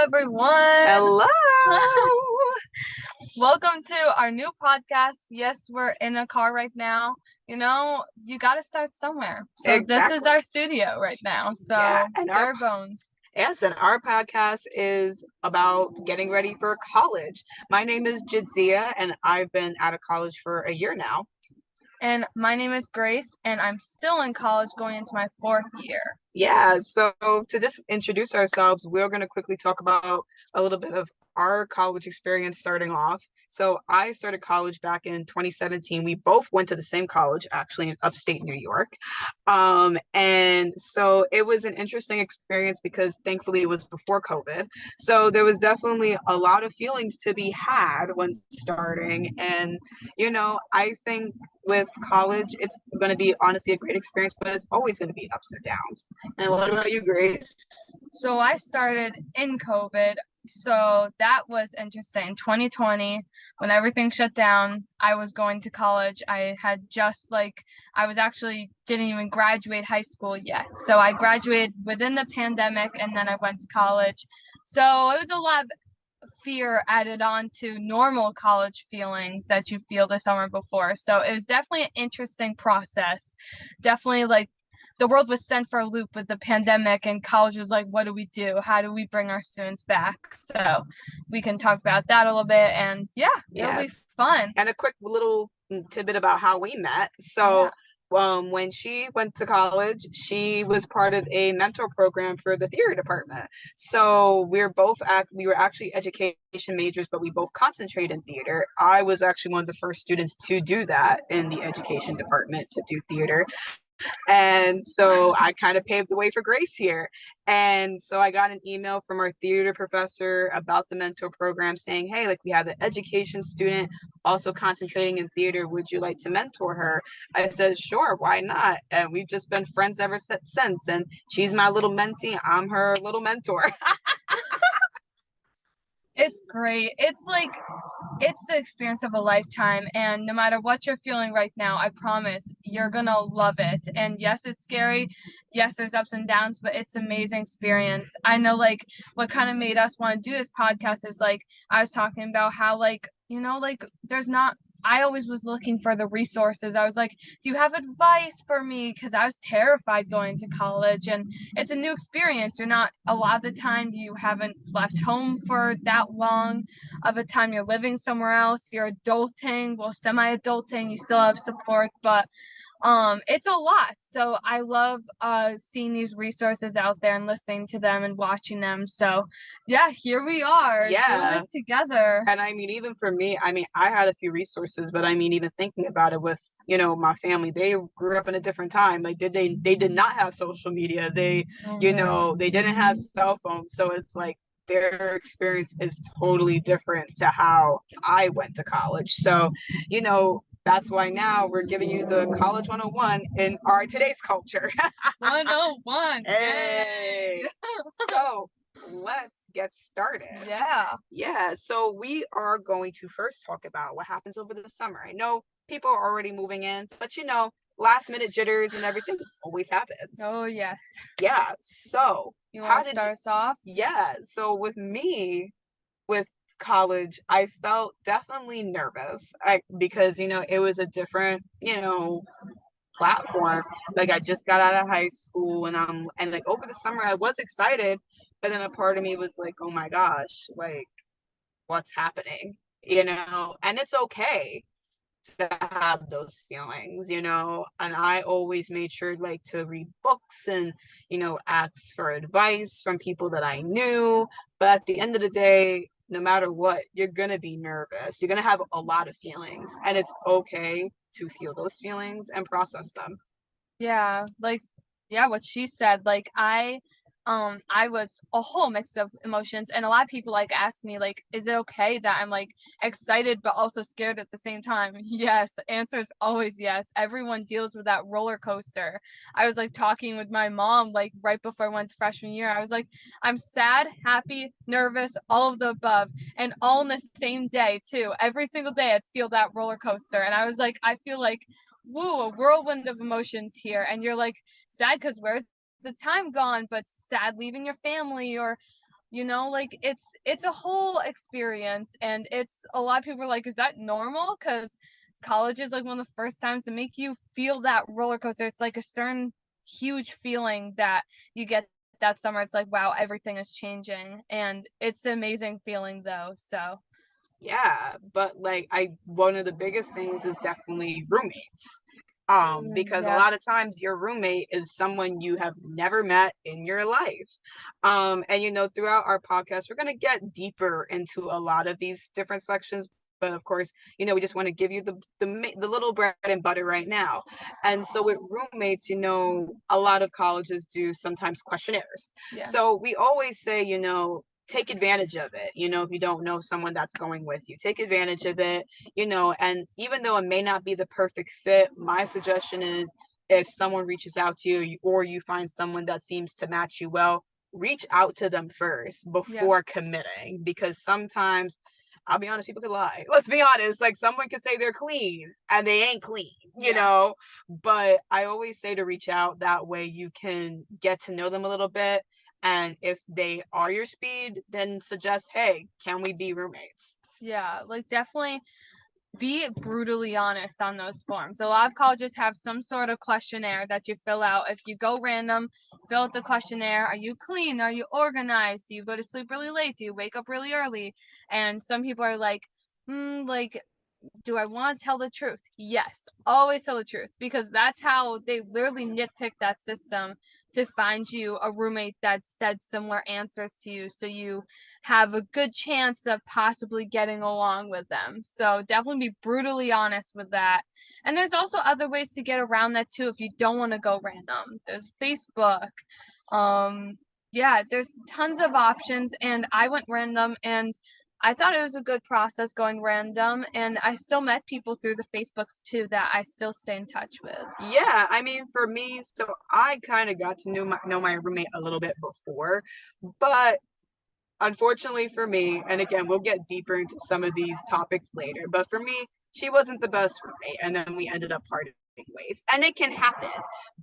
everyone. Hello. Welcome to our new podcast. Yes, we're in a car right now. You got to start somewhere. So this is Exactly. our studio right now. So Yeah, and bare bones. our podcast is about getting ready for college. My name is Jadzia, and I've been out of college for a year now. And my name is Grace, and I'm still in college going into my fourth year. Yeah, so to just introduce ourselves, we're going to quickly talk about a little bit of our college experience starting off. So I started college back in 2017. We both went to the same college, actually, in upstate New York. And so it was an interesting experience because thankfully it was before COVID. So there was definitely a lot of feelings to be had when starting. And, I think with college, it's going to be honestly a great experience, but it's always going to be ups and downs. And what about you, Grace? So I started in COVID. So that was interesting. 2020, when everything shut down, I was going to college. I was actually didn't even graduate high school yet. So I graduated within the pandemic and then I went to college. So it was a lot of fear added on to normal college feelings that you feel the summer before. So it was definitely an interesting process. Definitely like the world was sent for a loop with the pandemic, and college was like, what do we do? How do we bring our students back? So we can talk about that a little bit, and yeah, it'll Yeah, be fun. and a quick little tidbit about how we met. So, when she went to college, she was part of a mentor program for the theater department. So we were actually education majors, but we both concentrate in theater. I was actually one of the first students to do that in the education department to do theater. And so I kind of paved the way for Grace here. And so I got an email from our theater professor about the mentor program saying, hey, like we have an education student also concentrating in theater. Would you like to mentor her? I said, sure, why not? And we've just been friends ever since. And she's my little mentee. I'm her little mentor. It's great. It's the experience of a lifetime, and no matter what you're feeling right now, I promise you're gonna love it. And yes, it's scary. Yes, there's ups and downs, but it's an amazing experience. I know like what kind of made us want to do this podcast is like I was talking about how there's not I always was looking for the resources. I was like, do you have advice for me? Because I was terrified going to college, and it's a new experience. You're not a lot of the time you haven't left home for that long of a time, you're living somewhere else, you're adulting, well, semi-adulting, you still have support, but it's a lot. So I love seeing these resources out there and listening to them and watching them. So yeah, here we are doing Yeah. this together. And I mean, even for me, I mean, I had a few resources, but I mean, even thinking about it with, my family, they grew up in a different time. Like they did not have social media. They didn't have cell phones. So it's like their experience is totally different to how I went to college. So, that's why now we're giving you the college 101 in our today's culture. 101. Hey. So let's get started. Yeah. Yeah, so we are going to first talk about what happens over the summer. I know people are already moving in, but last minute jitters and everything always happens. Oh yes. Yeah, so You how want to did start us off? yeah, so with me, with college, I felt definitely nervous because, it was a different, platform. Like I just got out of high school and like over the summer I was excited, but then a part of me was like, oh my gosh, like what's happening, and it's okay to have those feelings, and I always made sure like to read books and, ask for advice from people that I knew. But at the end of the day, no matter what, you're going to be nervous. You're going to have a lot of feelings, and it's okay to feel those feelings and process them. Yeah, what she said, I was a whole mix of emotions, and a lot of people like ask me like, is it okay that I'm like excited but also scared at the same time? Yes, answer is always yes. Everyone deals with that roller coaster. I was like talking with my mom like right before I went to freshman year. I was like, I'm sad, happy, nervous, all of the above, and all in the same day too. Every single day I'd feel that roller coaster, and I was like, I feel like woo, a whirlwind of emotions here. And you're like sad because where's the time gone, but sad leaving your family, or You know, like it's a whole experience, and it's a lot of people are like, is that normal? Because college is like one of the first times to make you feel that roller coaster. It's like a certain huge feeling that you get that summer. It's like, wow, everything is changing, and it's an amazing feeling though. So Yeah, but like one of the biggest things is definitely roommates. Because a yeah, lot of times your roommate is someone you have never met in your life. And throughout our podcast, we're gonna get deeper into a lot of these different sections. But of course, we just want to give you the little bread and butter right now. And so with roommates, a lot of colleges do sometimes questionnaires. yeah, So we always say, take advantage of it. If you don't know someone that's going with you, take advantage of it. And even though it may not be the perfect fit, my suggestion is, if someone reaches out to you or you find someone that seems to match you well, reach out to them first yeah, before committing, because sometimes, I'll be honest, people could lie. Let's be honest. Like, someone could say they're clean and they ain't clean, yeah. but I always say to reach out. That way you can get to know them a little bit. And if they are your speed, then suggest, hey, can we be roommates? Yeah, like definitely be brutally honest on those forms. A lot of colleges have some sort of questionnaire that you fill out. If you go random, fill out the questionnaire. Are you clean? Are you organized? Do you go to sleep really late? Do you wake up really early? And some people are like, like, do I want to tell the truth? Yes, always tell the truth, because that's how they literally nitpick that system to find you a roommate that said similar answers to you, so you have a good chance of possibly getting along with them. So definitely be brutally honest with that. And there's also other ways to get around that too if you don't want to go random. There's Facebook. Yeah, there's tons of options, and I went random, and I thought it was a good process going random, and I still met people through the Facebooks too that I still stay in touch with. Yeah, I mean, for me, so I kind of got to know my roommate a little bit before, but unfortunately for me, and again, we'll get deeper into some of these topics later, but for me, she wasn't the best roommate, and then we ended up parting ways. And it can happen.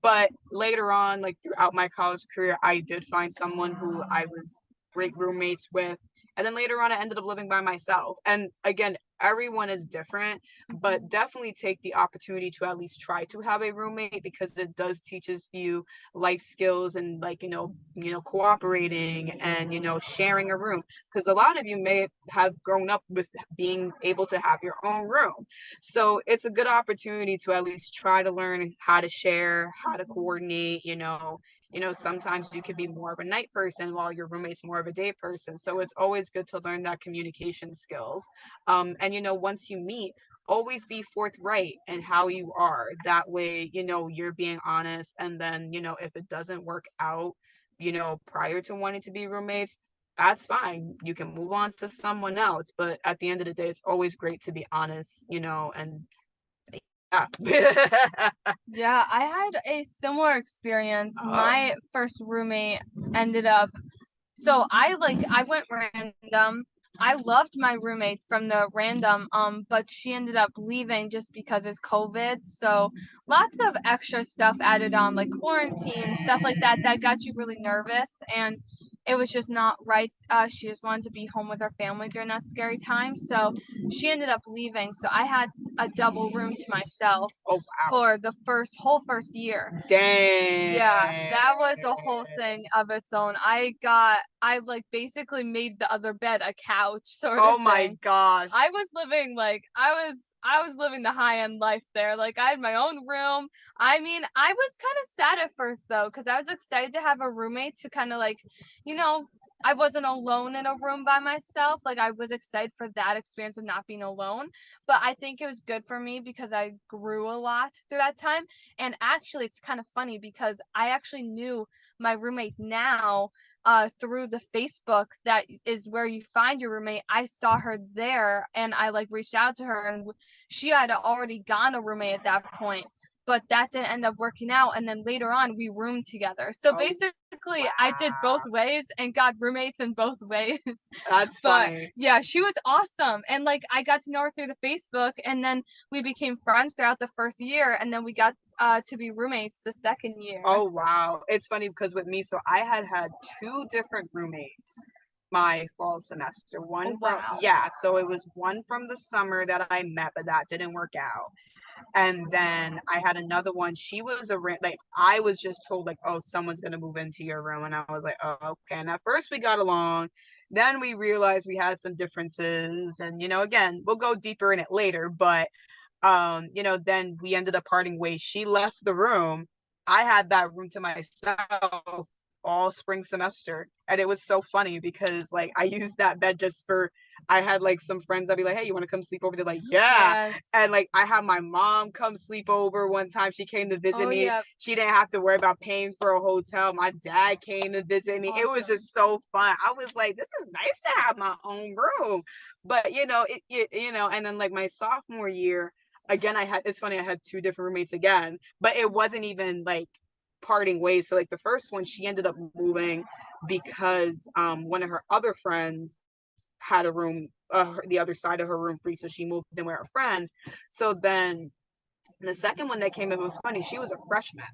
But later on, like throughout my college career, I did find someone who I was great roommates with. And then later on, I ended up living by myself. And again, everyone is different, but definitely take the opportunity to at least try to have a roommate, because it does teaches you life skills, and like cooperating, and sharing a room, because a lot of you may have grown up with being able to have your own room. So it's a good opportunity to at least try to learn how to share, how to coordinate. Sometimes you could be more of a night person while your roommate's more of a day person, so it's always good to learn that communication skills. And once you meet, always be forthright in how you are. That way, you're being honest. And then, if it doesn't work out, prior to wanting to be roommates, that's fine. You can move on to someone else. But at the end of the day, it's always great to be honest, and yeah. Yeah, I had a similar experience. Oh, My first roommate ended up, so I went random. I loved my roommate from the random, but she ended up leaving just because it's COVID. So lots of extra stuff added on, like quarantine, stuff like that, that got you really nervous, and it was just not right. She just wanted to be home with her family during that scary time. So she ended up leaving. So I had a double room to myself oh wow. for the whole first year. Dang. Yeah, that was a whole thing of its own. I like basically made the other bed a couch sort of Oh my thing. gosh. I was living like I was living the high end life there. Like I had my own room. I mean, I was kind of sad at first though, because I was excited to have a roommate to kind of like, you know, I wasn't alone in a room by myself. Like I was excited for that experience of not being alone. But I think it was good for me because I grew a lot through that time. And actually, it's kind of funny because I actually knew my roommate now through the Facebook that is where you find your roommate. I saw her there and I like reached out to her, and she had already gone a roommate at that point. But that didn't end up working out. And then later on, we roomed together. So Oh basically, I did both wow. ways and got roommates in both ways. That's But funny. yeah, she was awesome. And like I got to know her through the Facebook, and then we became friends throughout the first year, and then we got to be roommates the second year. Oh wow. It's funny because with me, so I had two different roommates my fall semester. Oh, wow. So it was one from the summer that I met, but that didn't work out. And then I had another one. She was like, I was just told like, oh, someone's gonna move into your room, and I was like, oh, okay. And at first we got along, then we realized we had some differences, and again, we'll go deeper in it later. But then we ended up parting ways. She left the room. I had that room to myself all spring semester. And it was so funny because like I used that bed just for I had like some friends. I'd be like, hey, you want to come sleep over? They're like, yeah. Yes. And like I had my mom come sleep over one time. She came to visit me. Yeah. She didn't have to worry about paying for a hotel. My dad came to visit me. Awesome. It was just so fun. I was like, this is nice to have my own room. But and then like my sophomore year, again, it's funny, I had two different roommates again, but it wasn't even like parting ways. So like the first one, she ended up moving because one of her other friends had a room, the other side of her room free, so she moved in with her friend. So then the second one that came in, was funny, she was a freshman.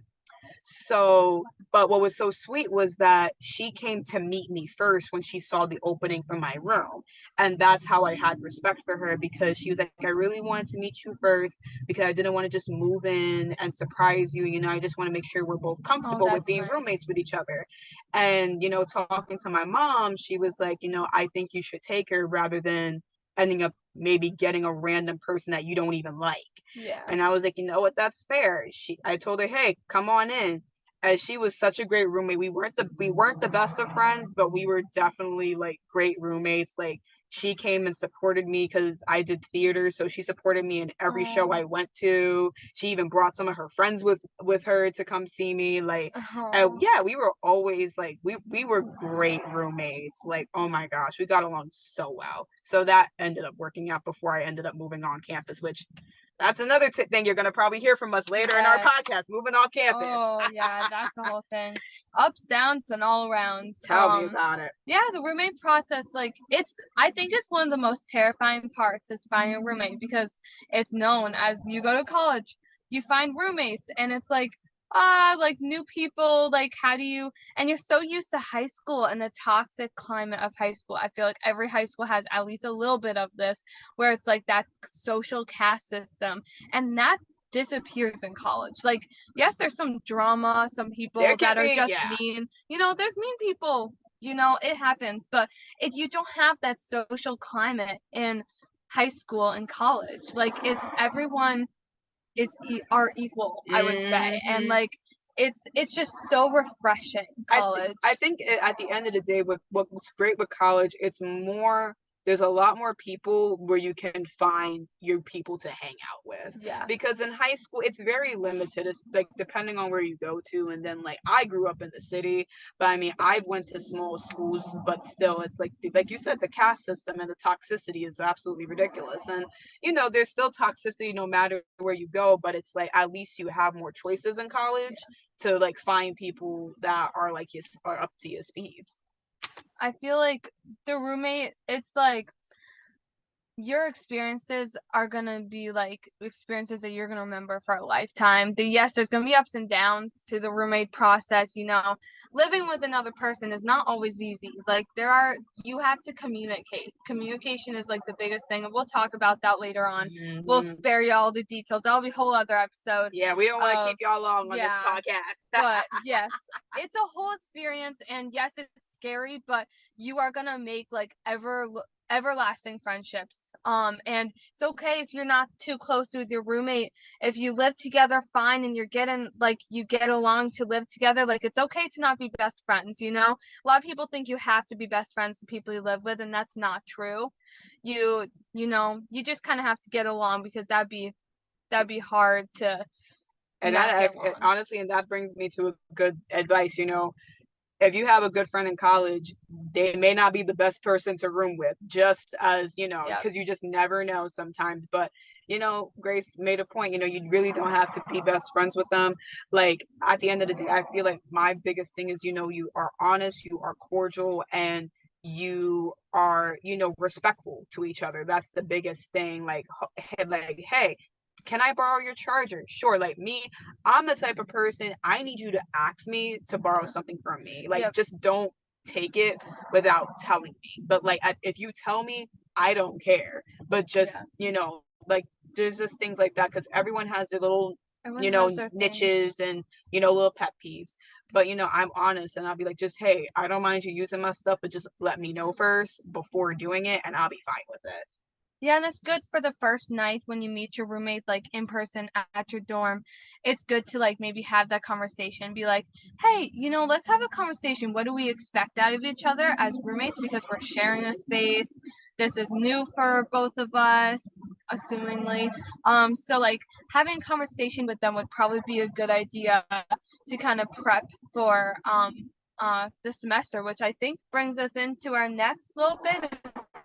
So, but what was so sweet was that she came to meet me first when she saw the opening for my room. And that's how I had respect for her, because she was like, I really wanted to meet you first because I didn't want to just move in and surprise you. I just want to make sure we're both comfortable with being roommates with each other. And, talking to my mom, she was like, I think you should take her rather than ending up maybe getting a random person that you don't even like. Yeah. And I was like, you know what, that's fair. I told her, hey, come on in. And she was such a great roommate. We weren't the best of friends, but we were definitely like great roommates. Like she came and supported me because I did theater, so she supported me in every show I went to. She even brought some of her friends with her to come see me. Like, yeah, we were always like we were great roommates. Like, oh my gosh, we got along so well. So that ended up working out before I ended up moving on campus, which that's another thing you're going to probably hear from us later in our podcast, moving off campus. Oh, yeah, that's the whole thing. Ups, downs, and all arounds. Tell me about it. Yeah, the roommate process, like, I think it's one of the most terrifying parts is finding a roommate, because it's known as you go to college, you find roommates, and it's like new people, like how do you, and you're so used to high school and the toxic climate of high school. I feel like every high school has at least a little bit of this, where it's like that social caste system, and that disappears in college. Like, yes, there's some drama, some people that are just mean, there's mean people, it happens, but if you don't have that social climate in high school and college, like it's everyone are equal, I would say. And like it's just so refreshing, college. I think at the end of the day, what's great with college, there's a lot more people where you can find your people to hang out with. Yeah. Because in high school, it's very limited. It's like depending on where you go to. And then like I grew up in the city, but I mean, I've went to small schools, but still it's like you said, the caste system and the toxicity is absolutely ridiculous. And, there's still toxicity no matter where you go, but it's like, at least you have more choices in college to like find people that are like are up to your speed. I feel like the roommate, it's like your experiences are gonna be like experiences that you're gonna remember for a lifetime. Yes, there's gonna be ups and downs to the roommate process. Living with another person is not always easy. Like you have to communicate. Communication is like the biggest thing, and we'll talk about that later on. Mm-hmm. We'll spare you all the details. That'll be a whole other episode. Yeah, we don't want to keep y'all long on this podcast. But yes, it's a whole experience, and yes, it's scary, but you are gonna make like everlasting friendships. And it's okay if you're not too close with your roommate. If you live together, fine, and you get along to live together, like it's okay to not be best friends. A lot of people think you have to be best friends with people you live with, and that's not true. You just kind of have to get along, because that'd be hard to. And honestly, and that brings me to a good advice. If you have a good friend in college, they may not be the best person to room with, just as, because you just never know sometimes. But, Grace made a point, you really don't have to be best friends with them. Like, at the end of the day, I feel like my biggest thing is, you are honest, you are cordial, and you are, respectful to each other. That's the biggest thing. Like, hey, can I borrow your charger? Sure. Like me, I'm the type of person, I need you to ask me to borrow something from me. Like, just don't take it without telling me. But like, if you tell me, I don't care. But just, like, there's just things like that, because everyone has their little, Everyone has their niches things. and, little pet peeves. But, I'm honest, and I'll be like, just, hey, I don't mind you using my stuff, but just let me know first before doing it, and I'll be fine with it. Yeah, and it's good for the first night when you meet your roommate, like in person at your dorm. It's good to like maybe have that conversation, be like, hey, let's have a conversation. What do we expect out of each other as roommates? Because we're sharing a space. This is new for both of us, assumingly. So like having a conversation with them would probably be a good idea to kind of prep for the semester, which I think brings us into our next little bit.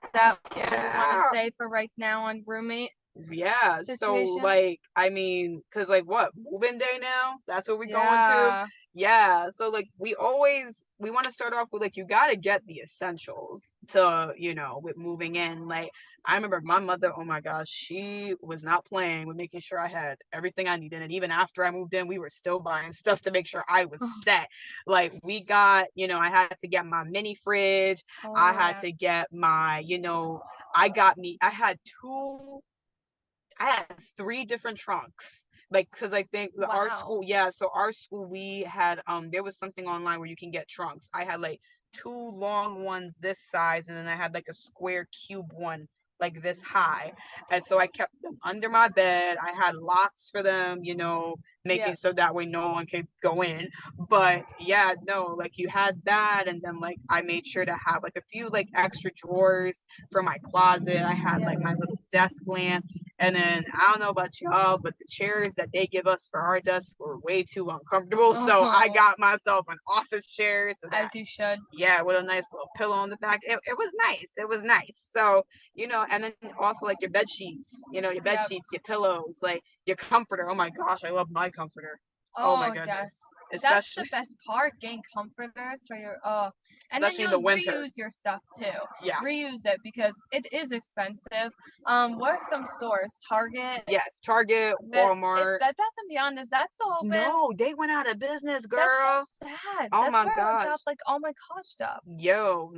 Is that what you want to say for right now on roommate situations? So like, I mean, because like what, moving day now, that's what we're going to. So like, we want to start off with like, you got to get the essentials to, with moving in. Like, I remember my mother, oh my gosh, she was not playing with making sure I had everything I needed. And even after I moved in, we were still buying stuff to make sure I was set. Like, we got, I had to get my mini fridge. I had to get my, I had 3 different trunks. Like, because I think our school, so our school, we had, there was something online where you can get trunks. I had like 2 long ones this size, and then I had like a square cube one like this high. And so I kept them under my bed. I had locks for them, making so that way no one could go in. But yeah, no, like, you had that, and then like I made sure to have like a few like extra drawers for my closet. I had like my little desk lamp. And then I don't know about y'all, but the chairs that they give us for our desk were way too uncomfortable. So I got myself an office chair. So that, as you should. Yeah, with a nice little pillow on the back. It was nice. It was nice. So, and then also like your bed sheets, your bed sheets, your pillows, like your comforter. Oh my gosh, I love my comforter. Oh my goodness. Yes. That's the best part, getting comforters for your and then you'll reuse your stuff too. Yeah. Reuse it because it is expensive. What are some stores? Target? Yes, Target, Walmart. Is Bed Bath and Beyond, is that still open? No, they went out of business, girl. That's so sad. Oh That's my where gosh. I got like all my college stuff. Yo,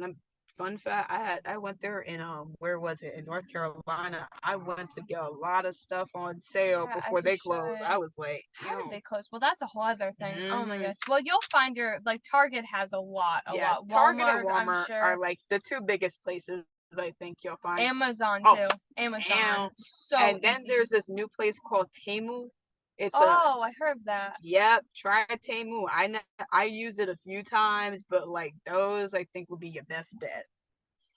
fun fact, I went there in where was it, in North Carolina. I went to get a lot of stuff on sale before they closed. I was like, how did they close? Well, that's a whole other thing. Oh my gosh. Well, you'll find your like Target has a lot. Target Walmart, and Walmart I'm sure, are like the 2 biggest places I think you'll find. Amazon too. Amazon. And then there's this new place called Temu. I heard that. Yep, try Temu. I used it a few times, but like those I think would be your best bet.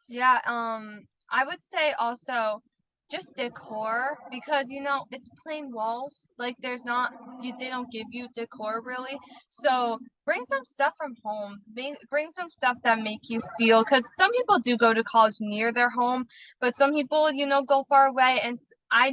Yeah, I would say also just decor, because it's plain walls. Like there's not they don't give you decor really. So bring some stuff from home. Bring some stuff that make you feel, because some people do go to college near their home, but some people go far away. And I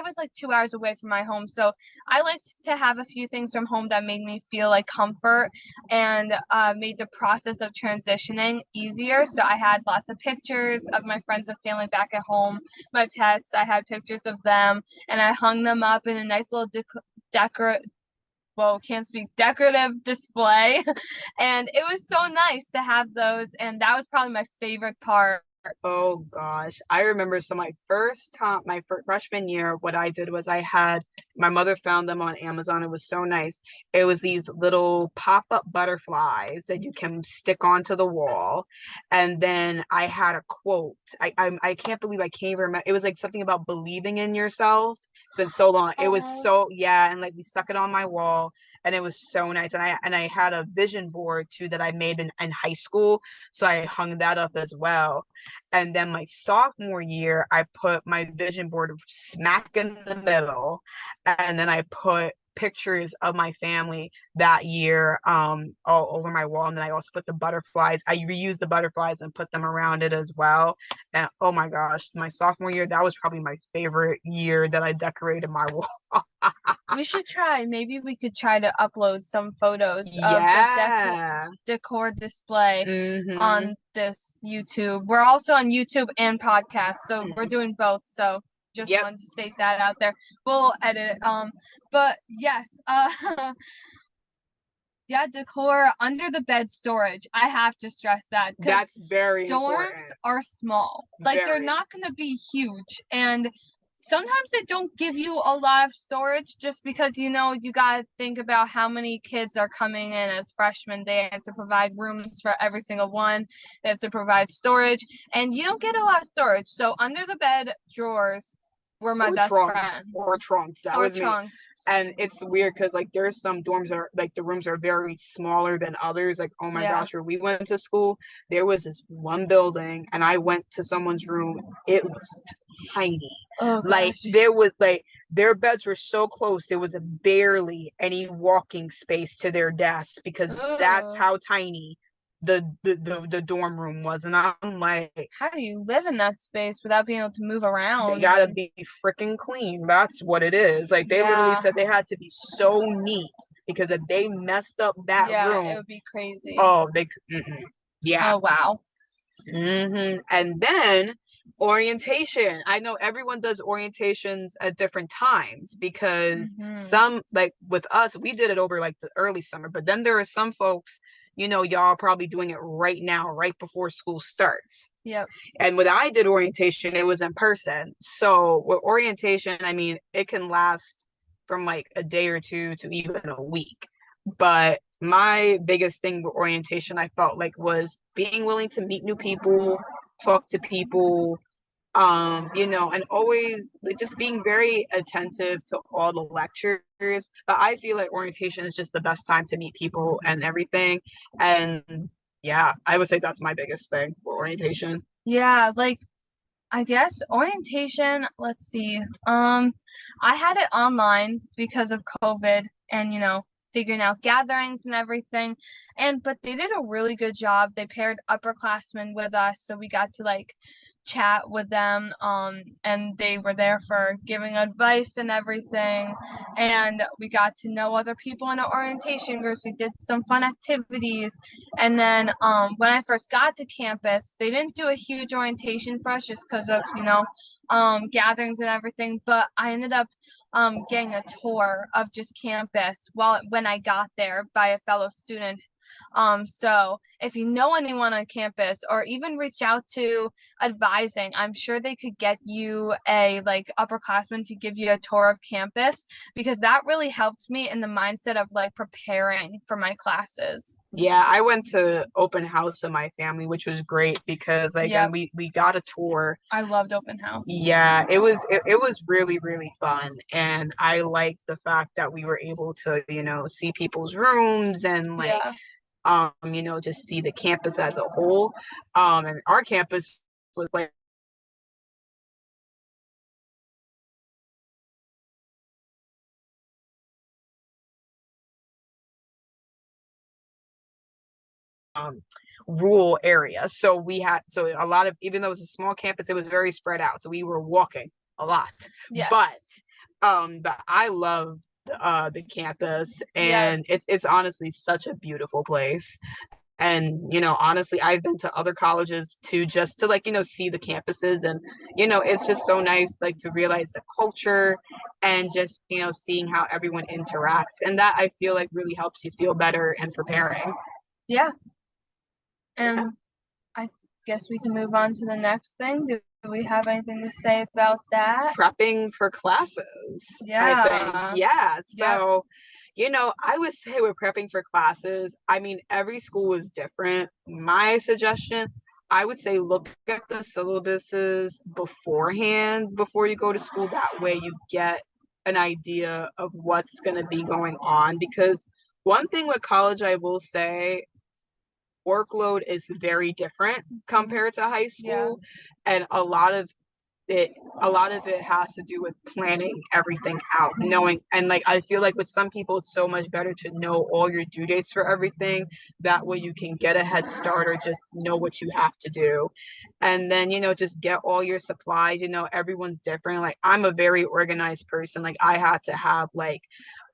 was like 2 hours away from my home, so I liked to have a few things from home that made me feel like comfort and made the process of transitioning easier. So I had lots of pictures of my friends and family back at home. My pets, I had pictures of them, and I hung them up in a nice little decorative display. And it was so nice to have those, and that was probably my favorite part. Oh gosh, I remember, so my freshman year, what I did was my mother found them on Amazon. It was so nice. It was these little pop-up butterflies that you can stick onto the wall. And then I had a quote. I can't believe I can't even remember. It was like something about believing in yourself. It's been so long. It was so, yeah, and like we stuck it on my wall, and it was so nice. And I had a vision board too that I made in high school. So I hung that up as well. And then my sophomore year, I put my vision board smack in the middle. And then I put pictures of my family that year all over my wall. And then I also put the butterflies. I reused the butterflies and put them around it as well. And oh my gosh, my sophomore year, that was probably my favorite year that I decorated my wall. We should try. Maybe we could try to upload some photos of the decor display on this YouTube. We're also on YouTube and podcast, so we're doing both. So just wanted to state that out there. We'll edit it. But yes, Yeah, decor, under the bed storage. I have to stress that because That's very dorms important. are small. Like they're Very. not going to be huge. And sometimes they don't give you a lot of storage just because, you got to think about how many kids are coming in as freshmen. They have to provide rooms for every single one. They have to provide storage, and you don't get a lot of storage. So under the bed drawers were my Or best trunk friend. or trunks. That Or was me. trunks. And it's weird because like there's some dorms are like the rooms are very smaller than others. Like, oh my Yeah. gosh, where we went to school, there was this one building and I went to someone's room. It was tiny. Oh Like gosh. there was like their beds were so close, there was barely any walking space to their desks because that's Ugh. how tiny the dorm room was. And I'm like, How do you live in that space without being able to move they around? gotta And be freaking clean. That's what it is. Like they literally yeah, said they had to be so neat because if they messed up that yeah, it room, would be crazy. oh, yeah. Oh wow. And then orientation. I know everyone does orientations at different times because Hmm. some, like with us, we did it over like the early summer, but then there are some folks, y'all probably doing it right now, right before school starts. Yep. And when I did orientation, it was in person. So with orientation, I mean, it can last from like a day or two to even a week. But my biggest thing with orientation, I felt like was being willing to meet new people, talk to people, and always like just being very attentive to all the lectures. But I feel like orientation is just the best time to meet people and everything. And yeah, I would say that's my biggest thing for orientation. Yeah, like I guess orientation, let's see. I had it online because of COVID and figuring out gatherings and everything. But they did a really good job. They paired upperclassmen with us, so we got to like chat with them. And they were there for giving advice and everything. And we got to know other people in our orientation groups. We did some fun activities. And then when I first got to campus, they didn't do a huge orientation for us just because of, gatherings and everything. But I ended up getting a tour of just campus when I got there by a fellow student. So if you know anyone on campus or even reach out to advising, I'm sure they could get you a like upperclassman to give you a tour of campus because that really helped me in the mindset of like preparing for my classes. Yeah, I went to open house with my family, which was great because like and Yep, we got a tour. I loved open house. Yeah, it was really, really fun. And I liked the fact that we were able to, see people's rooms and like Yeah. just see the campus as a whole. And our campus was like um rural area. So a lot of even though it was a small campus, it was very spread out. So we were walking a lot. But Yes. but I love the campus Yep. and it's honestly such a beautiful place. And honestly, I've been to other colleges too, just to like see the campuses. And it's just so nice like to realize the culture and just seeing how everyone interacts, and that I feel like really helps you feel better and preparing. Yeah. Yeah. And I guess we can move on to the next thing. Do we have anything to say about that? Prepping for classes, I think. Yeah. Yeah. Yep. So, I would say we're prepping for classes. I mean, every school is different. My suggestion, I would say look at the syllabuses beforehand before you go to school. That way you get an idea of what's going to be going on. Because one thing with college, I will say, workload is very different Mhm. compared to high Yeah. school. And a lot of it has to do with planning everything out, knowing. And like I feel like with some people it's so much better to know all your due dates for everything. That way you can get a head start or just know what you have to do. And then just get all your supplies. Everyone's different. Like I'm a very organized person. Like I had to have like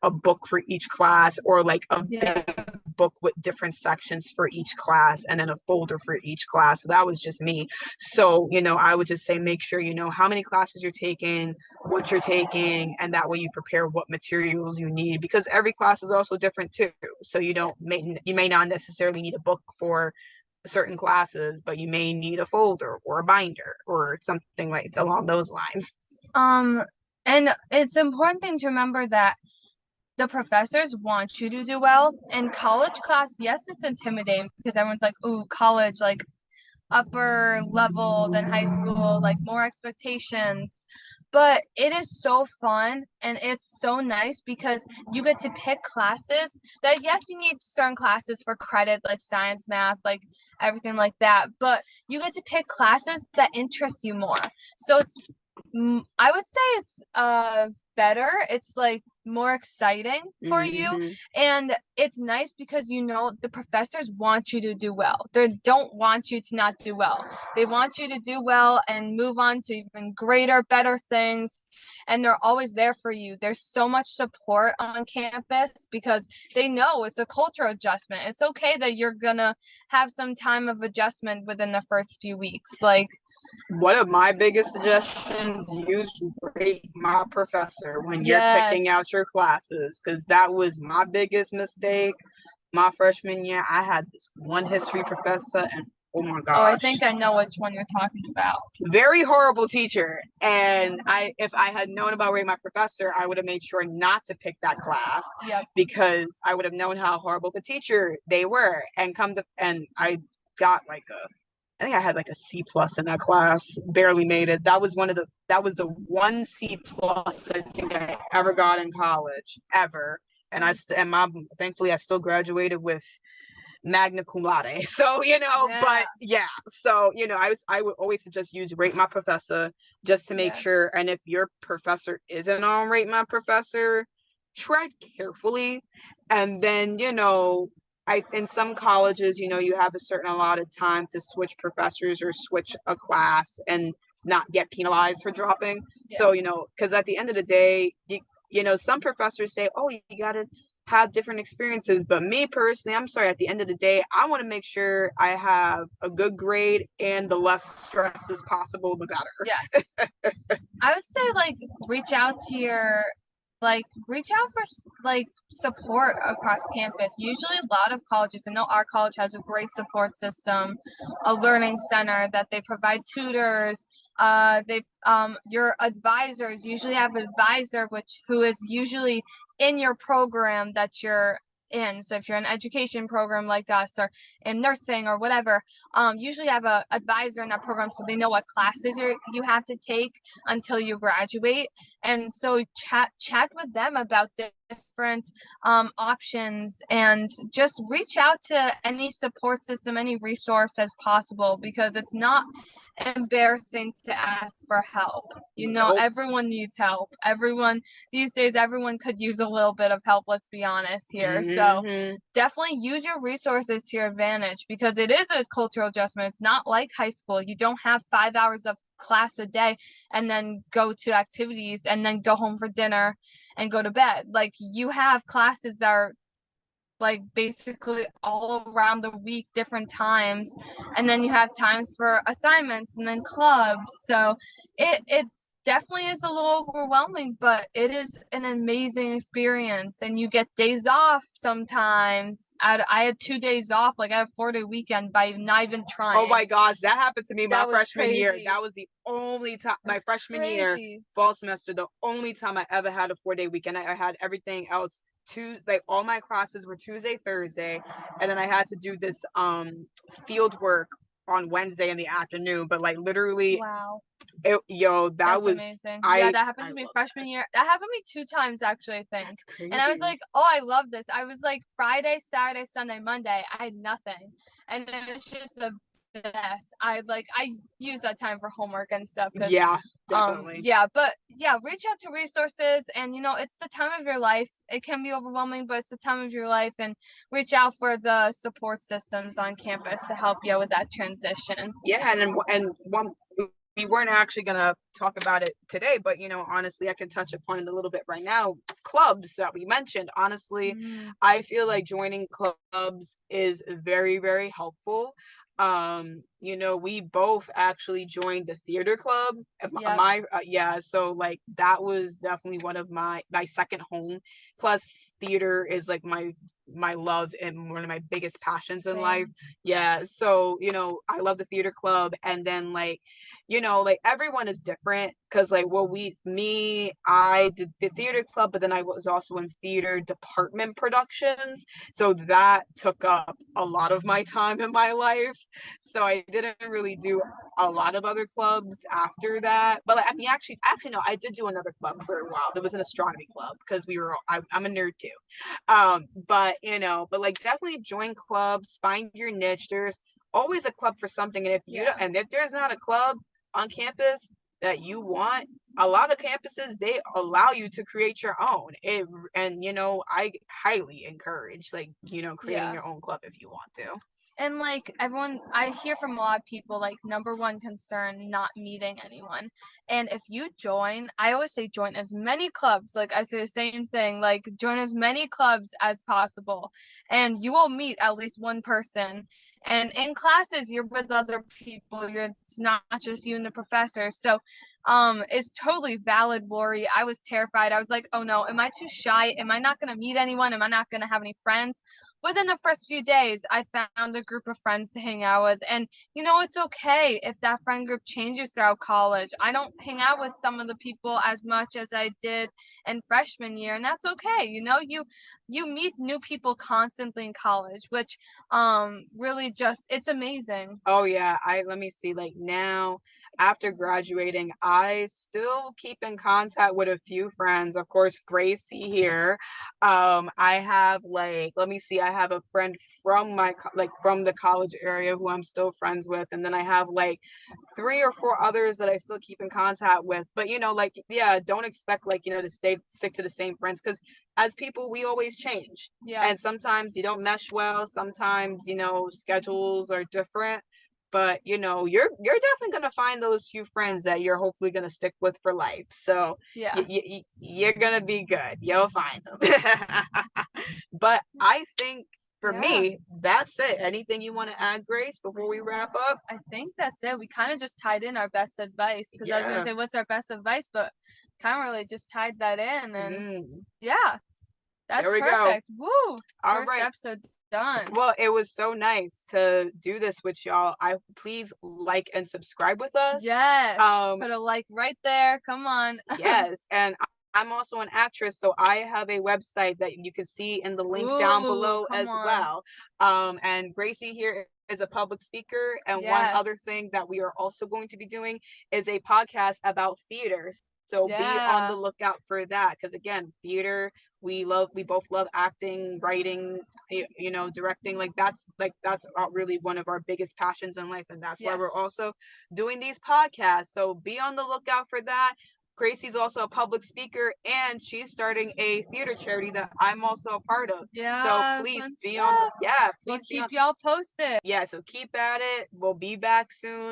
a book for each class, or like a Yeah. big book with different sections for each class, and then a folder for each class. So that was just me. So, I would just say make sure you know how many classes you're taking, what you're taking, and that way you prepare what materials you need, because every class is also different too. So you may not necessarily need a book for certain classes, but you may need a folder or a binder or something like along those lines. Um, and it's important thing to remember that the professors want you to do well. In college class, yes, it's intimidating because everyone's like, "Ooh, college, like upper level than high school, like more expectations." But it is so fun and it's so nice because you get to pick classes that, yes, you need certain classes for credit, like science, math, like everything like that. But you get to pick classes that interest you more. So I would say it's better. It's like more exciting for you. Mm-hmm. And it's nice because the professors want you to do well. They don't want you to not do well. They want you to do well and move on to even greater, better things. And they're always there for you. There's so much support on campus because they know it's a cultural adjustment. It's okay that you're gonna have some time of adjustment within the first few weeks. Like, One of my biggest suggestions, use rate my professor when you're picking yes. out your classes, because that was my biggest mistake. My freshman year, I had this one history professor, and oh my Oh, I gosh, think I know which one you're talking about. very horrible teacher. And if I had known about rate my professor, I would have made sure not to pick that class, Yep. because I would have known how horrible the teacher they were. And I got like I think I had like a C plus in that class, barely made it. That was the one C plus I think I ever got in college, ever. And thankfully I still graduated with magna cum laude. So, Yeah. but yeah. So, I would always just use rate my professor just to make sure. Yes. And if your professor isn't on rate my professor, tread carefully. And then, in some colleges, you have a certain allotted time to switch professors or switch a class and not get penalized for dropping. Yeah. So, because at the end of the day, some professors say, oh, you got to have different experiences. But me personally, I'm sorry, at the end of the day, I want to make sure I have a good grade, and the less stress as possible, the better. Yes. I would say reach out for like support across campus. Usually a lot of colleges, I know our college has a great support system, a learning center that they provide tutors. They Your advisors usually have an advisor who is usually in your program that you're in. So if you're in an education program like us or in nursing or whatever, usually have a advisor in that program so they know what classes you have to take until you graduate. And so chat with them about different options, and just reach out to any support system, any resource as possible, because it's not embarrassing to ask for help. Nope. Everyone needs help. Everyone these days, everyone could use a little bit of help, let's be honest here. So Mm-hmm. definitely use your resources to your advantage, because it is a cultural adjustment. It's not like high school. You don't have 5 hours of class a day and then go to activities and then go home for dinner and go to bed. Like, you have classes that are like basically all around the week, different times, and then you have times for assignments and then clubs. So it definitely is a little overwhelming, but it is an amazing experience, and you get days off sometimes. I had 2 days off, like I had a 4-day weekend by not even trying. Oh my gosh, that happened to me my freshman year. Crazy. That was the only time my freshman year Crazy. fall semester, the only time I ever had a 4-day weekend. I had everything else Tuesday, like all my classes were Tuesday, Thursday, and then I had to do this field work on Wednesday in the afternoon. But like literally, Wow. that That's was amazing. I Yeah, that happened to me love freshman year. That happened to me 2 times actually, I think. That's crazy. And I was like, oh, I love this. I was like Friday, Saturday, Sunday, Monday, I had nothing. And it was just the best. I use that time for homework and stuff. Yeah, definitely. But reach out to resources, and it's the time of your life. It can be overwhelming, but it's the time of your life, and reach out for the support systems on campus to help you with that transition. Yeah, and one weren't actually gonna talk about it today, but honestly, I can touch upon it a little bit right now. Clubs that we mentioned, honestly, I feel like joining clubs is very, very helpful. We both actually joined the theater club. Yep. Yeah, so like that was definitely one of my second home. Plus, theater is like my love and one of my biggest passions in life. Yeah, so I love the theater club, and then like like everyone is different, because like I did the theater club, but then I was also in theater department productions, so that took up a lot of my time in my life. So I didn't really do a lot of other clubs after that. But like, I mean, actually no, I did do another club for a while. There was an astronomy club, because I'm a nerd too. But but like definitely join clubs, find your niche. There's always a club for something, and if there's not a club on campus that you want, a lot of campuses, they allow you to create your own. I highly encourage, like, creating your own club if you want to. And like everyone, I hear from a lot of people, like number one concern, not meeting anyone. And if you join, I always say join as many clubs. Like I say the same thing, like join as many clubs as possible, and you will meet at least one person. And in classes, you're with other people. It's not just you and the professor. So it's totally valid worry. I was terrified. I was like, oh no, am I too shy? Am I not gonna meet anyone? Am I not gonna have any friends? Within the first few days, I found a group of friends to hang out with. And, it's okay if that friend group changes throughout college. I don't hang out with some of the people as much as I did in freshman year, and that's okay. You meet new people constantly in college, which really just, it's amazing. Oh yeah, let me see, like now after graduating, I still keep in contact with a few friends. Of course, Gracie here. I have, like, let me see, I have a friend from from the college area who I'm still friends with, and then I have like 3 or 4 others that I still keep in contact with. But like, yeah, don't expect, like, to stick to the same friends, because as people, we always change. Yeah. And sometimes you don't mesh well, sometimes schedules are different, but you're definitely going to find those few friends that you're hopefully going to stick with for life. So Yeah. you're going to be good, you'll find them. But I think for me, that's it. Anything you want to add, Grace, before we wrap up? I think that's it. We kind of just tied in our best advice, because I was gonna say what's our best advice, but kind of really just tied that in. And yeah, that's there we perfect. go. Woo! All First right. episode's done. Well, it was so nice to do this with y'all. Please like and subscribe with us. Yes. Put a like right there. Come on. Yes, and I'm also an actress, so I have a website that you can see in the link down below as well. And Gracie here is a public speaker, and one other thing that we are also going to be doing is a podcast about theater. So be on the lookout for that, because again, theater, we both love acting, writing, directing. Like that's really one of our biggest passions in life, and that's why we're also doing these podcasts. So be on the lookout for that. Gracie's also a public speaker, and she's starting a theater charity that I'm also a part of. So please be on. Please we'll keep y'all posted. Yeah, so keep at it. We'll be back soon.